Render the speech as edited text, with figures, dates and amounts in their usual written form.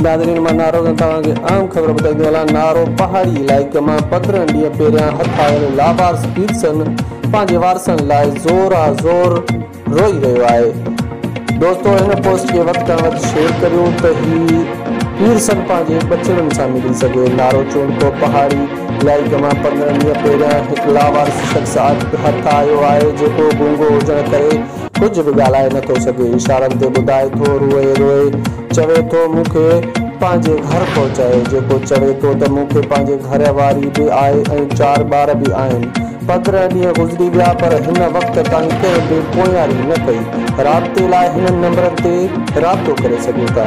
नाज़रीन मां नारो तव्हांखे आम ख़बर ॿुधाईंदो हलां। नारो पहाड़ी इलाइक़े मां 15 ॾींहं पहिरियां हथ आयल लावारिस पीरसन पंहिंजे वारसनि लाइ ज़ोर रोई रहियो आहे। दोस्तों, हिन पोस्ट खे वधि खां वधि शेयर करियो त ही पीरसन पंहिंजे बचड़नि सां मिली सघे। नारो चवनि थो पहाड़ी इलाइक़े मां 15 ॾींहं पहिरियां हिकु लावारिस शख़्स हथ आयो आहे जेको गूंगो हुजण करे कुझु बि ॻाल्हाए नथो सघे। इशारनि ते ॿुधाए थो, रोए चवे थो मूंखे पंहिंजे घर पहुचाए, जेको चवे थो त मूंखे पंहिंजे घर वारी बि आहे ऐं 4 ॿार बि आहिनि। 15 ॾींहं गुज़री विया पर हिन वक़्त ताईं कंहिं बि पोयारी न कई। राब्ते लाइ हिन नंबर ते राब्तो करे सघो था।